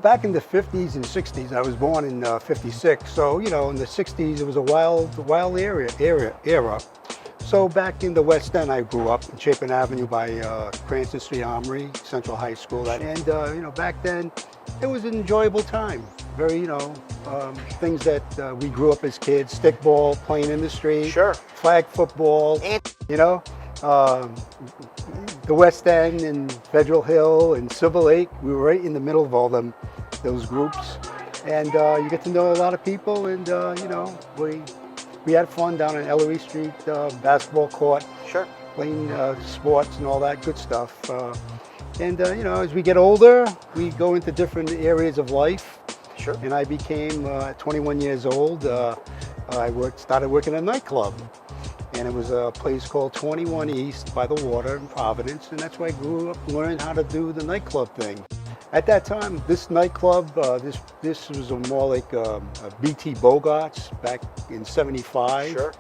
back in the 50s and 60s, I was born in 56. So, you know, in the 60s, it was a wild era. So back in the West End, I grew up in Chapin Avenue by Cranston Street Armory, Central High School. And, you know, back then, it was an enjoyable time. Very, you know, things that we grew up as kids, stickball, playing in the street, Sure. flag football, you know. The West End and Federal Hill and Silver Lake, we were right in the middle of all those groups. And you get to know a lot of people, and, you know, we had fun down on Ellery Street, basketball court, Sure. playing sports and all that good stuff. And you know, as we get older, we go into different areas of life. Sure. And I became, at 21 years old, I started working at a nightclub. And it was a place called 21 East by the water in Providence. And that's where I grew up, learning how to do the nightclub thing. At that time, this nightclub, this was more like a BT Bogarts back in '75. Sure.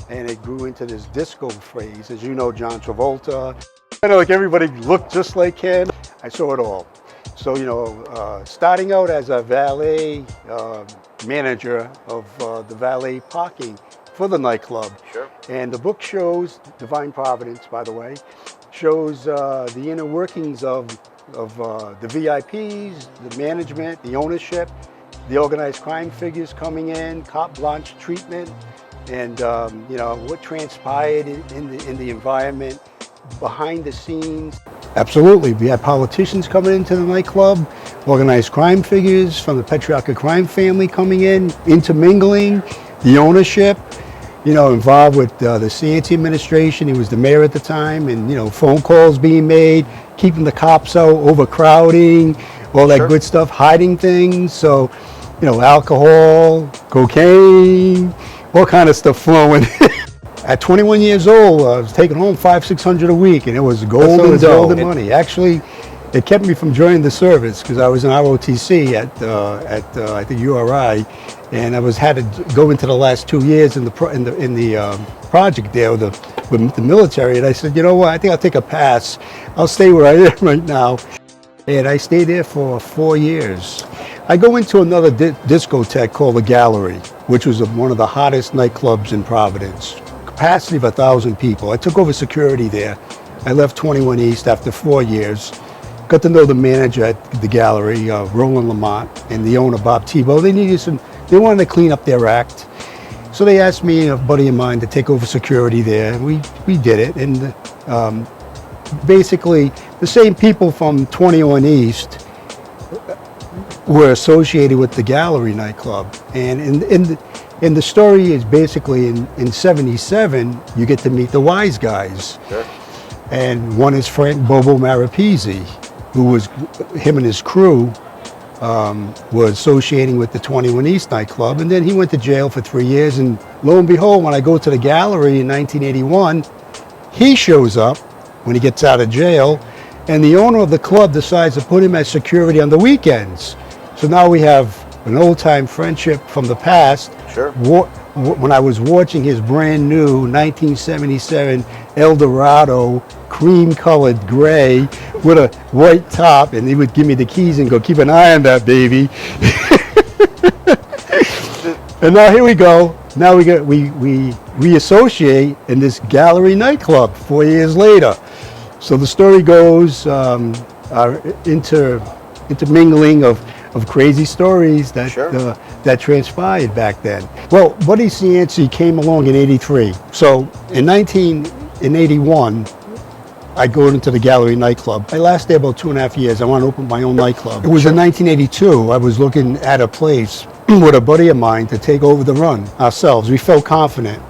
And it grew into this disco phrase. As you know, John Travolta. I know, like everybody looked just like him. I saw it all. So, you know, starting out as a valet manager of the valet parking for the nightclub. Sure. And the book shows, Divine Providence, by the way, shows the inner workings of the VIPs, the management, the ownership, the organized crime figures coming in, carte blanche treatment, and you know, what transpired in the environment, behind the scenes. Absolutely, we had politicians coming into the nightclub, organized crime figures from the patriarchal crime family coming in, intermingling, the ownership, you know, involved with the CNC administration. He was the mayor at the time, and, you know, phone calls being made, keeping the cops out, overcrowding, all that Sure. good stuff, hiding things. So, you know, alcohol, cocaine, all kind of stuff flowing. At 21 years old, I was taking home $500-600 a week, and it was golden money. Actually, it kept me from joining the service because I was in ROTC at I think URI, and I had to go into the last 2 years in the project there with the military. And I said, you know what? I think I'll take a pass. I'll stay where I am right now. And I stayed there for 4 years. I go into another discotheque called the Gallery, which was one of the hottest nightclubs in Providence. Capacity of 1,000 people. I took over security there. I left 21 East after 4 years. Got to know the manager at the Gallery, Roland Lamont, and the owner, Bob Tebow. They wanted to clean up their act. So they asked me, a buddy of mine, to take over security there. And we did it. And basically, the same people from 21 East were associated with the Gallery nightclub. And in the story is basically in '77, you get to meet the wise guys. Sure. And one is Frank Bobo Marapese, who was, him and his crew were associating with the 21 East nightclub. And then he went to jail for 3 years. And lo and behold, when I go to the Gallery in 1981, he shows up when he gets out of jail. And the owner of the club decides to put him as security on the weekends. So now we have an old-time friendship from the past. Sure. When I was watching his brand new 1977 Eldorado cream-colored gray with a white top, and he would give me the keys and go, keep an eye on that, baby. And now here we go. Now we associate in this Gallery nightclub 4 years later. So the story goes, our intermingling of crazy stories that Sure. that transpired back then. Well, Buddy Cianci came along in '83. So in 1981, I go into the Gallery nightclub. I lasted there about 2.5 years. I wanted to open my own nightclub. It was in 1982. I was looking at a place with a buddy of mine to take over the run ourselves. We felt confident.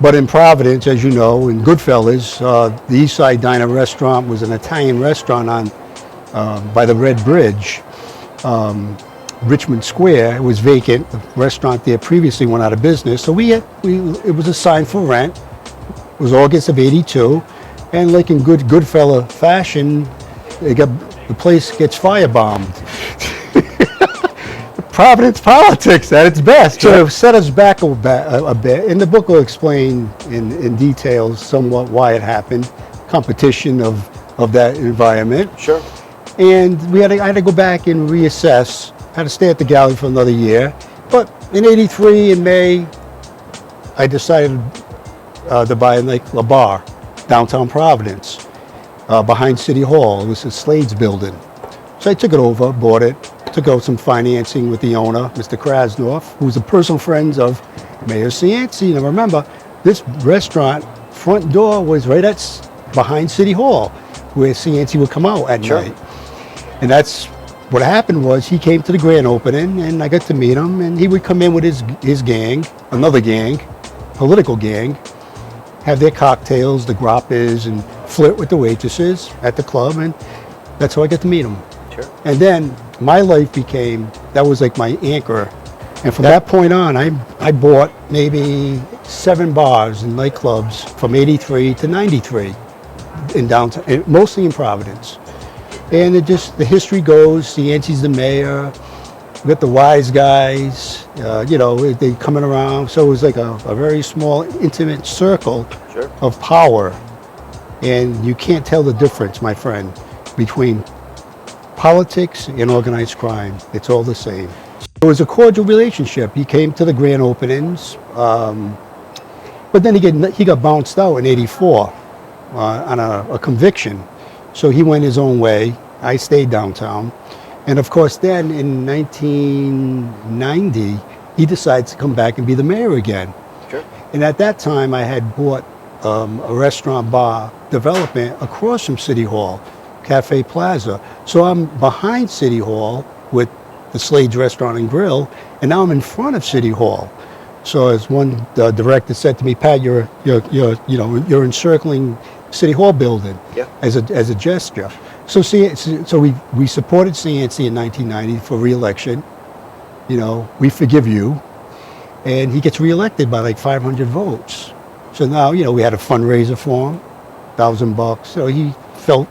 But in Providence, as you know, in Goodfellas, the East Side Diner restaurant was an Italian restaurant on by the Red Bridge. Richmond Square. It was vacant. The restaurant there previously went out of business. So it was assigned for rent. It was August of '82. And like in good fella fashion, the place gets firebombed. Providence politics at its best. So to set us back a bit, and the book will explain in detail somewhat why it happened, competition of that environment. Sure. And I had to go back and reassess. I had to stay at the gallery for another year. But in '83, in May, I decided to buy a bar, downtown Providence, behind City Hall. It was a Slade's building. So I took it over, bought it, took out some financing with the owner, Mr. Krasnoff, who was a personal friend of Mayor Cianci. Now remember, this restaurant front door was right behind City Hall, where Cianci would come out at night. And that's what happened was he came to the grand opening, and I got to meet him, and he would come in with his gang, another gang, political gang, have their cocktails, the grappes, and flirt with the waitresses at the club, and that's how I got to meet him. And then my life that was like my anchor. And from that point on, I bought maybe 7 bars and nightclubs from '83 to '93 in downtown, mostly in Providence. And the history goes, Cianci's the mayor, we got the wise guys, they coming around. So it was like a very small, intimate circle of power. And you can't tell the difference, my friend, between politics and organized crime. It's all the same. It was a cordial relationship. He came to the grand openings, but then he got bounced out in '84 on a conviction. So he went his own way. I stayed downtown. And of course, then in 1990, he decided to come back and be the mayor again. And at that time, I had bought a restaurant bar development across from City Hall, Cafe Plaza. So I'm behind City Hall with the Slade's Restaurant and Grill, and now I'm in front of City Hall. So as one director said to me, Pat, you're encircling City Hall building as a gesture. So we supported Cianci in 1990 for re-election. We forgive you, and he gets re-elected by like 500 votes. So now we had a fundraiser for him, $1,000. So he felt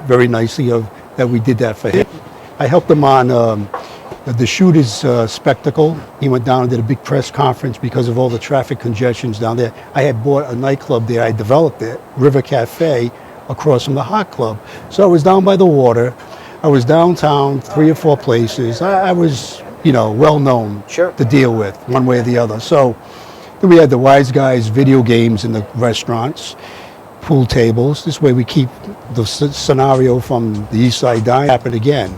very nicely that we did that for him. I helped him on the Shooters spectacle. He went down and did a big press conference because of all the traffic congestions down there. I had bought a nightclub there. I developed it, River Cafe, across from the Hot Club. So I was down by the water. I was downtown 3 or 4 places. I was, well known to deal with one way or the other. So then we had the wise guys video games in the restaurants, pool tables. This way we keep the scenario from the East Side Dine happen again.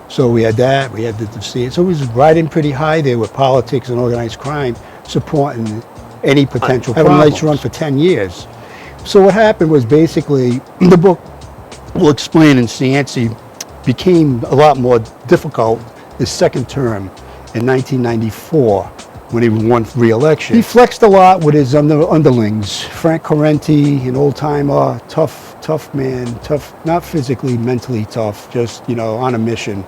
So we had that, we had to see it. So it was riding pretty high there with politics and organized crime, supporting any potential problems. Had a nice run for 10 years. So what happened was basically, the book will explain, and Cianci became a lot more difficult his second term in 1994 when he won re-election. He flexed a lot with his underlings. Frank Correnti, an old-timer, tough man, tough, not physically, mentally tough, just, on a mission.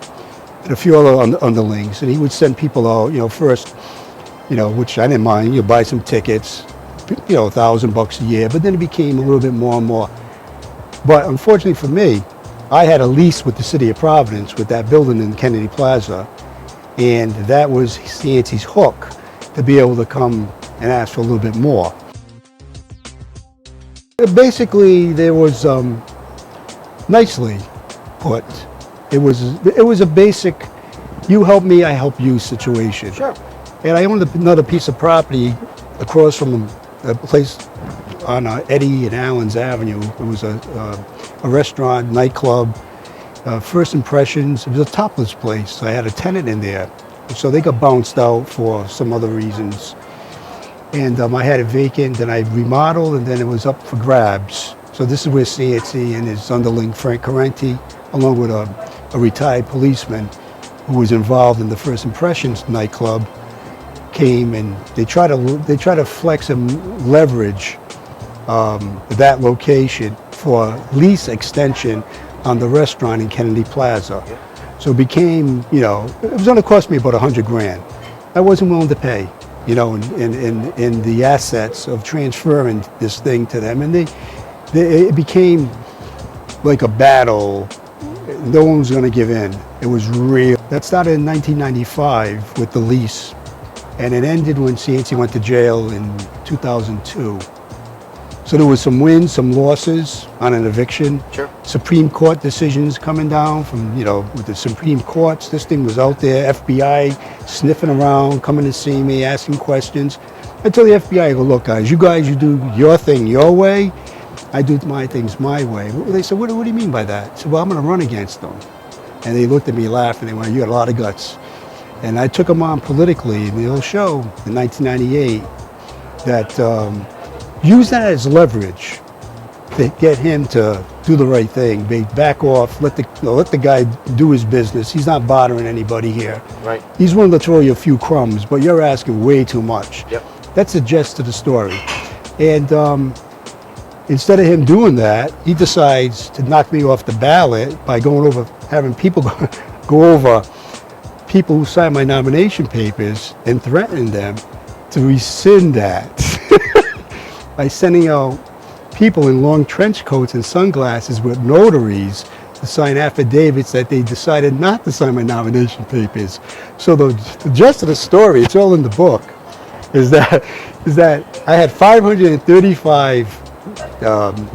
And a few other underlings. And he would send people out, first, which I didn't mind, buy some tickets, $1,000 a year, but then it became a little bit more and more. But unfortunately for me, I had a lease with the city of Providence with that building in Kennedy Plaza, and that was Cianci's hook to be able to come and ask for a little bit more. Basically, there was nicely put. It was a basic, you help me, I help you situation. And I owned another piece of property across from a place on Eddie and Allen's Avenue. It was a restaurant, nightclub, First Impressions. It was a topless place. I had a tenant in there. So they got bounced out for some other reasons. And I had it vacant, and I remodeled, and then it was up for grabs. So this is where Cianci and his underling, Frank Correnti, along with a retired policeman who was involved in the First Impressions nightclub, came, and they try to flex and leverage that location for lease extension on the restaurant in Kennedy Plaza. So it became, it was going to cost me about $100,000. I wasn't willing to pay, in the assets of transferring this thing to them, and it became like a battle. No one was going to give in. It was real. That started in 1995 with the lease. And it ended when Cianci went to jail in 2002. So there was some wins, some losses on an eviction. Sure. Supreme Court decisions coming down from, with the Supreme Courts. This thing was out there, FBI sniffing around, coming to see me, asking questions. I tell the FBI, I go, look, guys, you do your thing your way. I do my things my way. They said, what do you mean by that? I said, well, I'm going to run against them. And they looked at me, laughed, and they went, you got a lot of guts. And I took them on politically, and they'll show in 1998 that use that as leverage to get him to do the right thing. Back off, let the guy do his business. He's not bothering anybody here. Right. He's willing to throw you a few crumbs, but you're asking way too much. Yep. That's the gist of the story. And instead of him doing that, he decides to knock me off the ballot by having people go over people who signed my nomination papers and threatening them to rescind that by sending out people in long trench coats and sunglasses with notaries to sign affidavits that they decided not to sign my nomination papers. So the gist of the story, it's all in the book, is that I had 535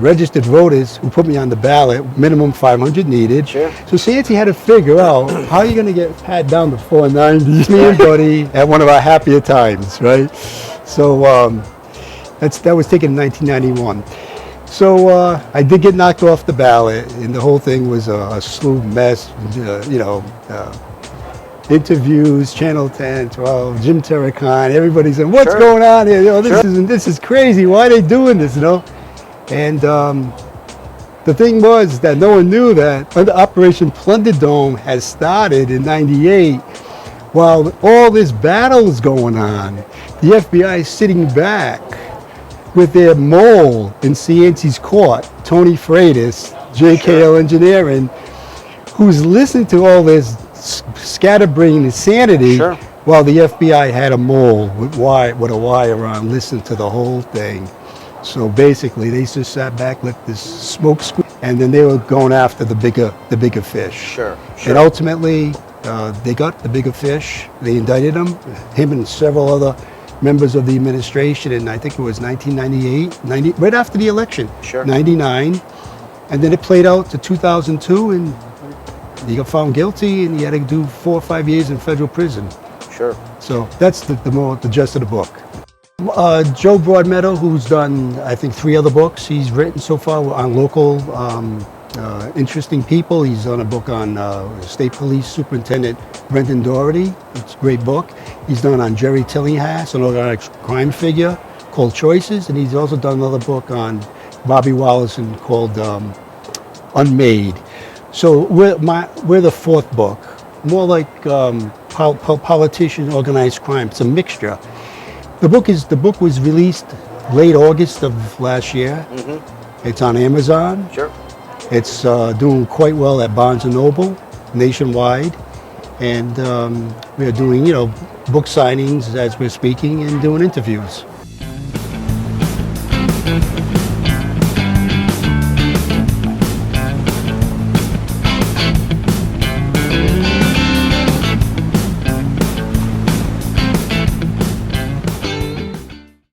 registered voters who put me on the ballot, minimum 500 needed. Sure. So Santy had to figure out how are you going to get Pat down to 490, me and Buddy, at one of our happier times, right? So that was taken in 1991. So I did get knocked off the ballot, and the whole thing was a slew mess, interviews, Channel 10, 12, Jim Terracon, everybody's saying, what's going on here? This is crazy. Why are they doing this, And the thing was that no one knew that Operation Plunderdome had started in 98 while all this battle is going on. The FBI is sitting back with their mole in Cianci's court, Tony Freitas, JKL Engineering, who's listening to all this scatterbrain insanity while the FBI had a mole with a wire on, listened to the whole thing. So basically, they just sat back, let this smoke squeak, and then they were going after the bigger fish. Sure. And ultimately, they got the bigger fish. They indicted him and several other members of the administration, and I think it was 1998, right after the election. 99, and then it played out to 2002, and he got found guilty, and he had to do 4 or 5 years in federal prison. Sure. So that's the gist of the book. Joe Broadmeadow, who's done, I think, 3 other books he's written so far on local interesting people. He's done a book on State Police Superintendent Brendan Doherty. It's a great book. He's done on Jerry Tillinghast, an organized crime figure, called Choices, and he's also done another book on Bobby Wallison called Unmade. So we're the 4th book, more like politician, organized crime. It's a mixture. The book was released late August of last year. Mm-hmm. It's on Amazon. Sure. It's doing quite well at Barnes & Noble nationwide. And we're doing, book signings as we're speaking and doing interviews.